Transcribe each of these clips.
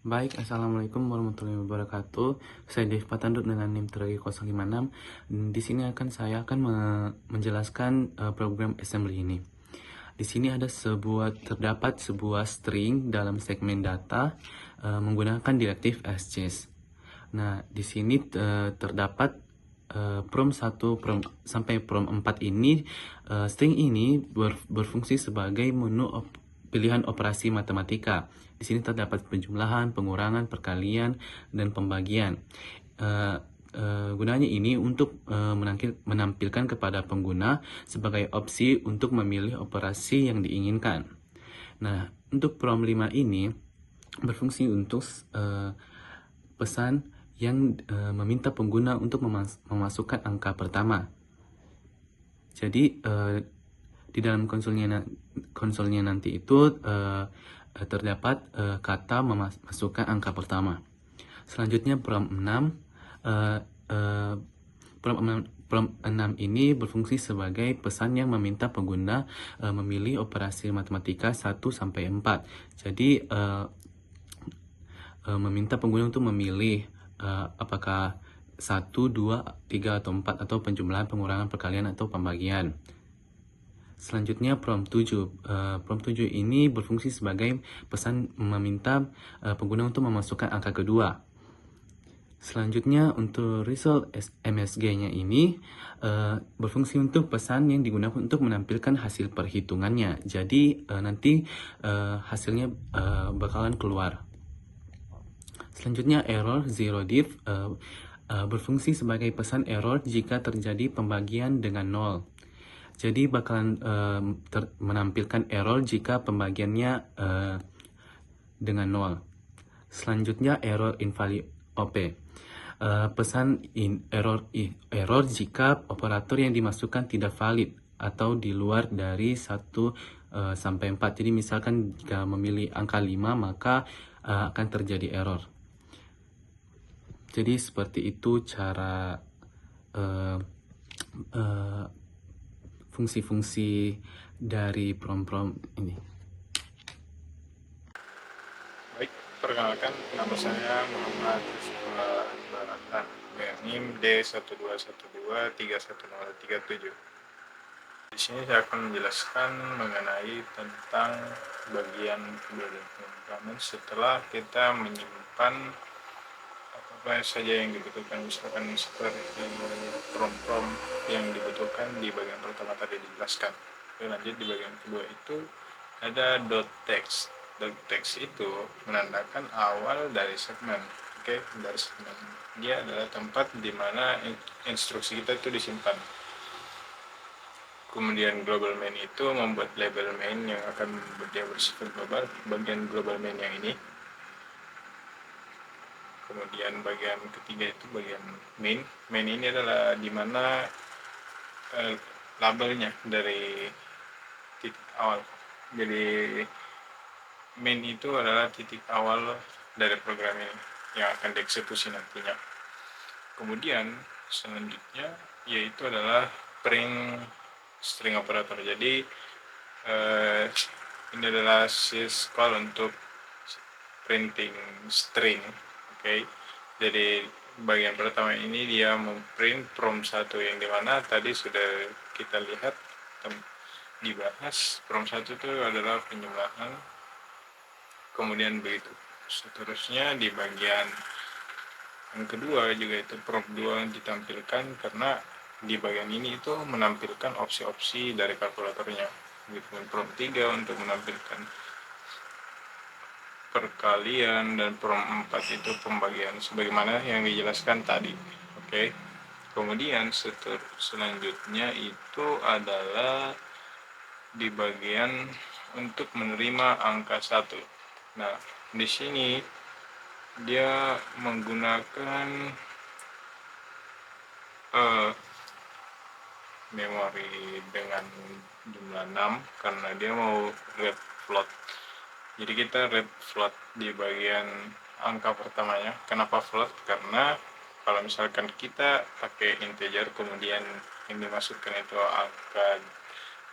Baik, Assalamualaikum warahmatullahi wabarakatuh. Saya Dev Patandut dengan NIM Teragi 056. Di sini saya akan menjelaskan program assembly ini. Di sini terdapat sebuah string dalam segmen data menggunakan direktif SCHES. Nah, di sini terdapat prom 1 sampai prom 4 ini. String ini berfungsi sebagai menu pilihan operasi matematika. Di sini terdapat penjumlahan, pengurangan, perkalian, dan pembagian. Gunanya ini untuk menampilkan kepada pengguna sebagai opsi untuk memilih operasi yang diinginkan. Nah, untuk prom 5 ini berfungsi untuk pesan yang meminta pengguna untuk memasukkan angka pertama. Jadi di dalam konsolnya nanti itu terdapat kata memasukkan angka pertama. Selanjutnya prom 6. Prom 6 ini berfungsi sebagai pesan yang meminta pengguna memilih operasi matematika 1 sampai 4. Jadi meminta pengguna untuk memilih apakah 1, 2, 3, atau 4, atau penjumlahan, pengurangan, perkalian, atau pembagian. Selanjutnya prom 7. Prom 7 ini berfungsi sebagai pesan meminta pengguna untuk memasukkan angka kedua. Selanjutnya untuk result MSG-nya ini berfungsi untuk pesan yang digunakan untuk menampilkan hasil perhitungannya. Jadi nanti hasilnya bakalan keluar. Selanjutnya error zero diff berfungsi sebagai pesan error jika terjadi pembagian dengan 0. Jadi bakalan menampilkan error jika pembagiannya dengan 0. Selanjutnya error invalid OP. Pesan error jika operator yang dimasukkan tidak valid atau di luar dari 1 sampai 4. Jadi misalkan jika memilih angka 5 maka akan terjadi error. Jadi seperti itu cara fungsi-fungsi dari prom-prom ini. Baik, perkenalkan nama saya Muhammad Yusuf Baratan, NIM D1212310337. Di sini saya akan menjelaskan mengenai tentang bagian development setelah kita menyimpan apa saja yang dibutuhkan, misalkan seperti prom-prom yang dibutuhkan di bagian pertama tadi dijelaskan. Lanjut di bagian kedua itu ada .text. .text itu menandakan awal dari segmen. Dari segmen. Dia adalah tempat di mana instruksi kita itu disimpan. Kemudian global main itu membuat label main yang akan dia bersifat global. Bagian global main yang ini. Kemudian bagian ketiga itu bagian main. Main ini adalah di mana labelnya dari titik awal. Jadi main itu adalah titik awal dari program ini yang akan dieksekusi nantinya. Kemudian selanjutnya yaitu adalah print string operator. Jadi ini adalah syscall untuk printing string. Jadi bagian pertama ini dia memprint prom 1 yang dimana tadi sudah kita lihat dibahas. Prom 1 itu adalah penjumlahan, kemudian begitu seterusnya. Di bagian yang kedua juga itu prom 2 ditampilkan karena di bagian ini itu menampilkan opsi-opsi dari kalkulatornya. Begitu prom 3 untuk menampilkan perkalian, dan prom 4 itu pembagian sebagaimana yang dijelaskan tadi. Kemudian selanjutnya itu adalah di bagian untuk menerima angka 1. Nah, di sini dia menggunakan memori dengan jumlah 6 karena dia mau read float. Jadi kita read float di bagian angka pertamanya. Kenapa float? Karena kalau misalkan kita pakai integer kemudian yang dimasukkan itu angka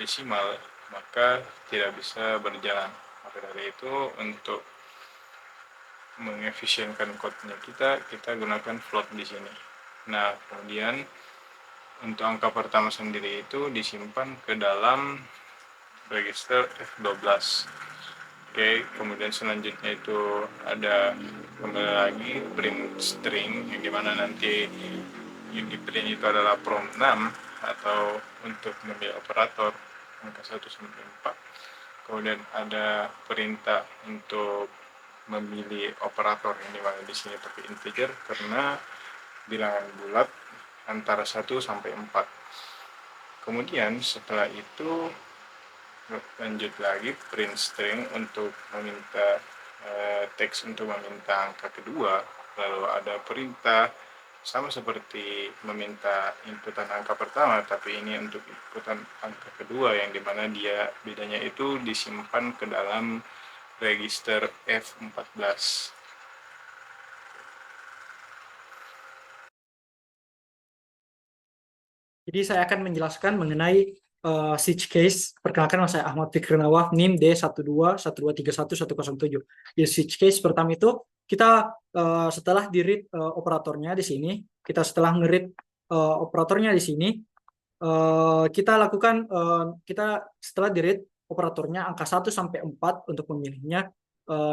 desimal, maka tidak bisa berjalan. Maka dari itu untuk mengefisienkan code-nya kita gunakan float di sini. Nah, kemudian untuk angka pertama sendiri itu disimpan ke dalam register F12. Oke, kemudian selanjutnya itu ada kembali lagi print string, yang dimana nanti yang di print itu adalah prompt 6 atau untuk memilih operator angka 1 sampai 4. Kemudian ada perintah untuk memilih operator, yang dimana di sini pakai integer karena bilangan bulat antara 1 sampai 4. Kemudian setelah itu lanjut lagi print string untuk meminta teks untuk meminta angka kedua, lalu ada perintah sama seperti meminta inputan angka pertama, tapi ini untuk inputan angka kedua, yang dimana dia bedanya itu disimpan ke dalam register F14. Jadi saya akan menjelaskan mengenai switch case. Perkenalkan, nama saya Ahmad Fikri Nawaf, NIM D12-1231107. Di switch case pertama itu kita setelah di-read operatornya di sini, setelah nge-read operatornya di sini, kita lakukan kita setelah di-read operatornya angka 1 sampai 4 untuk memilihnya.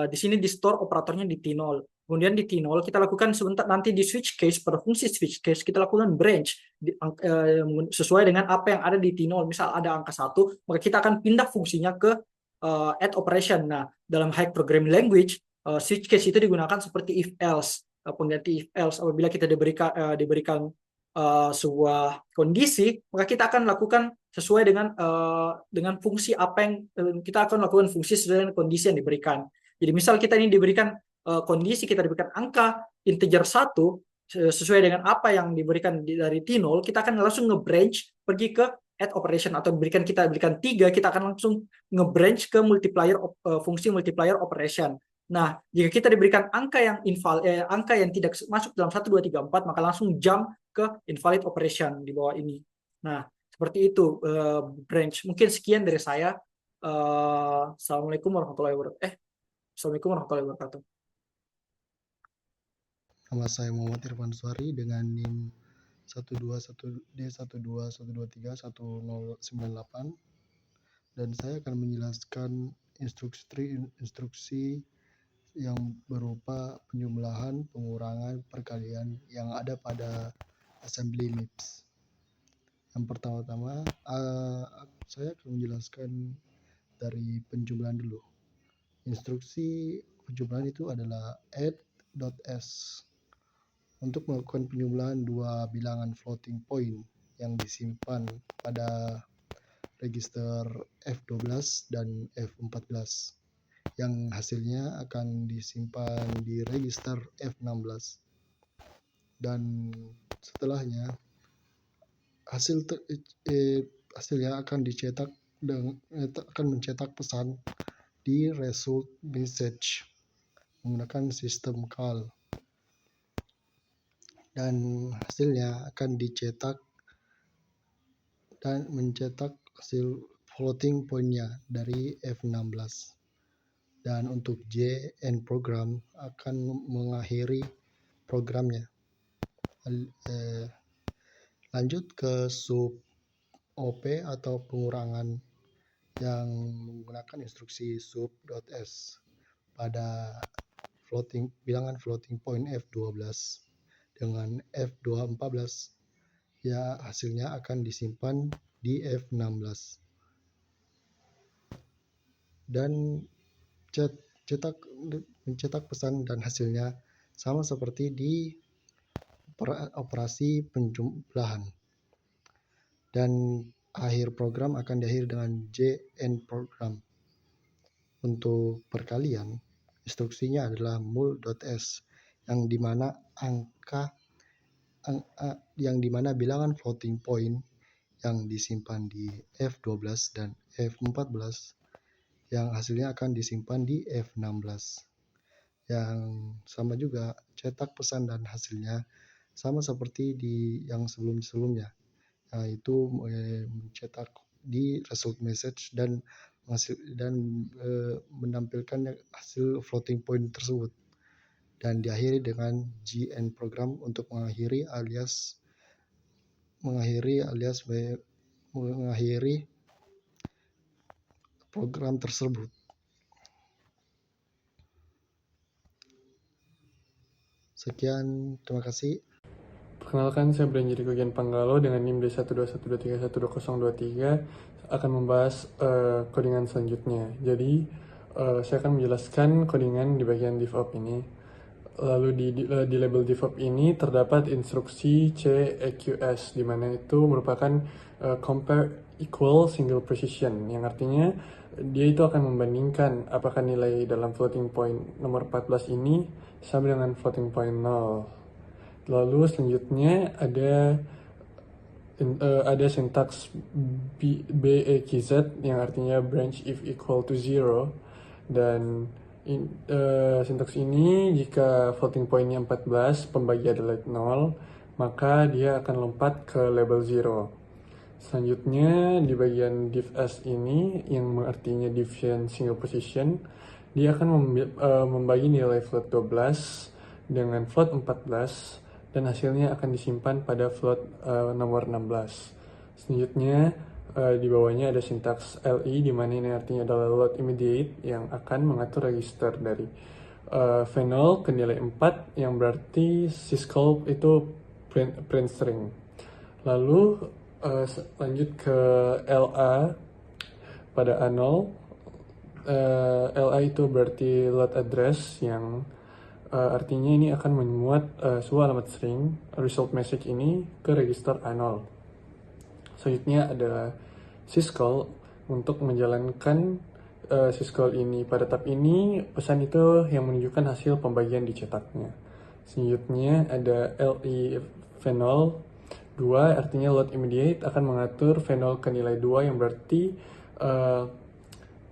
Di sini di store operatornya di T0. Kemudian di T0 kita lakukan sebentar nanti di switch case, pada fungsi switch case kita lakukan branch sesuai dengan apa yang ada di T0. Misal ada angka 1, maka kita akan pindah fungsinya ke add operation. Nah, dalam high programming language, switch case itu digunakan seperti if else, pengganti if else. Apabila kita diberikan sebuah kondisi, maka kita akan lakukan sesuai dengan fungsi apa yang kita akan lakukan fungsi sesuai dengan kondisi yang diberikan. Jadi misal kita ini diberikan kondisi, kita diberikan angka integer 1 sesuai dengan apa yang diberikan dari T0, kita akan langsung nge-branch pergi ke add operation, atau kita berikan 3, kita akan langsung nge-branch ke fungsi multiplier operation. Nah, jika kita diberikan angka yang tidak masuk dalam 1, 2, 3, 4, maka langsung jump ke invalid operation di bawah ini. Nah, seperti itu branch. Mungkin sekian dari saya. Assalamualaikum warahmatullahi wabarakatuh. Assalamualaikum warahmatullahi wabarakatuh. Nama saya Muhammad Irfan Suari dengan NIM 121D121231098, dan saya akan menjelaskan instruksi yang berupa penjumlahan, pengurangan, perkalian yang ada pada assembly MIPS. Yang pertama-tama saya akan menjelaskan dari penjumlahan dulu. Instruksi penjumlahan itu adalah add.s untuk melakukan penjumlahan dua bilangan floating point yang disimpan pada register F12 dan F14, yang hasilnya akan disimpan di register F16, dan setelahnya hasilnya akan mencetak pesan di result message menggunakan sistem call, dan hasilnya akan dicetak dan mencetak hasil floating point-nya dari F16. Dan untuk JN program akan mengakhiri programnya. Lanjut ke sub OP atau pengurangan yang menggunakan instruksi sub.s pada bilangan floating point F12 dengan F214, ya hasilnya akan disimpan di F16, dan mencetak pesan dan hasilnya sama seperti di operasi penjumlahan, dan akhir program akan diakhiri dengan JN program. Untuk perkalian, instruksinya adalah mul.s yang dimana bilangan floating point yang disimpan di F12 dan F14 yang hasilnya akan disimpan di F16, yang sama juga cetak pesan dan hasilnya sama seperti di yang sebelumnya, yaitu mencetak di result message dan menampilkan hasil floating point tersebut. dan diakhiri dengan GN program untuk mengakhiri program tersebut. Sekian, terima kasih. Perkenalkan, saya Branjiri Kugian Panggalo dengan NIM D121231023 akan membahas codingan selanjutnya. Jadi, saya akan menjelaskan codingan di bagian DevOps ini. Lalu di label DevOps ini terdapat instruksi CEQS, di mana itu merupakan compare equal single precision, yang artinya dia itu akan membandingkan apakah nilai dalam floating point nomor 14 ini sama dengan floating point 0. Lalu selanjutnya ada sintaks BEQZ yang artinya branch if equal to 0, dan sintaks ini jika floating pointnya 14, pembagi adalah 0, maka dia akan lompat ke label 0. Selanjutnya di bagian div-s ini yang artinya division single position, dia akan membagi nilai float 12 dengan float 14 dan hasilnya akan disimpan pada float nomor 16. Selanjutnya di bawahnya ada sintaks LI, di mana ini artinya adalah load immediate yang akan mengatur register dari v0 ke nilai 4, yang berarti syscall itu print string. Lalu lanjut ke LA pada A0. LA itu berarti load address, yang artinya ini akan memuat sebuah alamat string result message ini ke register A0. Selanjutnya ada syscall untuk menjalankan syscall ini. Pada tab ini pesan itu yang menunjukkan hasil pembagian dicetaknya. Selanjutnya ada LI v0 2, artinya load immediate akan mengatur v0 ke nilai 2, yang berarti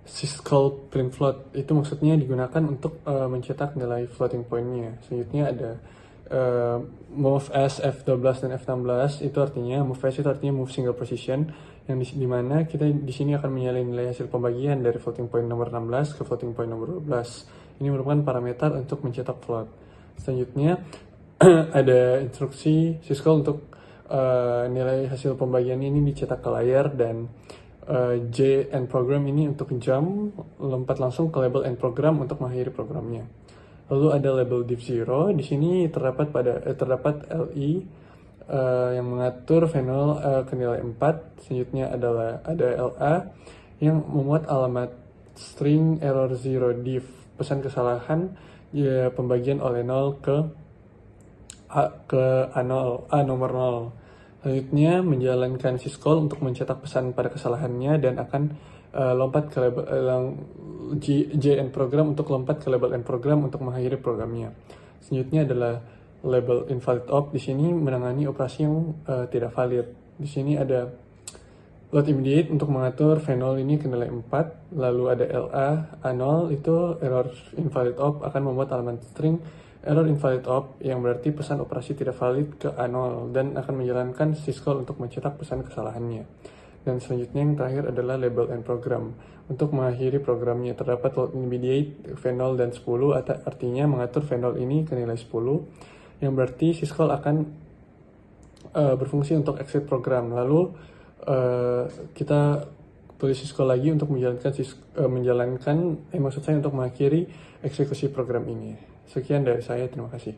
syscall print float itu maksudnya digunakan untuk mencetak nilai floating point-nya. Selanjutnya ada move as F12 dan F16, itu artinya move as itu artinya move single precision, yang di mana kita di sini akan menyalin nilai hasil pembagian dari floating point nomor 16 ke floating point nomor 12. Ini merupakan parameter untuk mencetak float. Selanjutnya ada instruksi syscall untuk nilai hasil pembagian ini dicetak ke layar, dan J end program ini untuk jump lompat langsung ke label end program untuk mengakhiri programnya. Lalu ada label div0, di sini terdapat LI yang mengatur v0 ke nilai 4. Selanjutnya ada LA yang memuat alamat string error 0 div, pesan kesalahan ya, pembagian oleh 0 ke A nomor 0. Selanjutnya menjalankan syscall untuk mencetak pesan pada kesalahannya dan akan lompat ke label JN program untuk lompat ke label N program untuk mengakhiri programnya. Selanjutnya adalah label invalid op, di sini menangani operasi yang tidak valid. Di sini ada load immediate untuk mengatur v0 ini ke nilai 4, lalu ada LA A0 itu error invalid op akan membuat alamat string error invalid op, yang berarti pesan operasi tidak valid ke A0, dan akan menjalankan syscall untuk mencetak pesan kesalahannya. Dan selanjutnya yang terakhir adalah label end program. Untuk mengakhiri programnya terdapat load immediate v0 dan 10, artinya mengatur v0 ini ke nilai 10, yang berarti syscall akan berfungsi untuk exit program. Lalu kita tulis syscall lagi untuk maksud saya untuk mengakhiri eksekusi program ini. Sekian dari saya, terima kasih.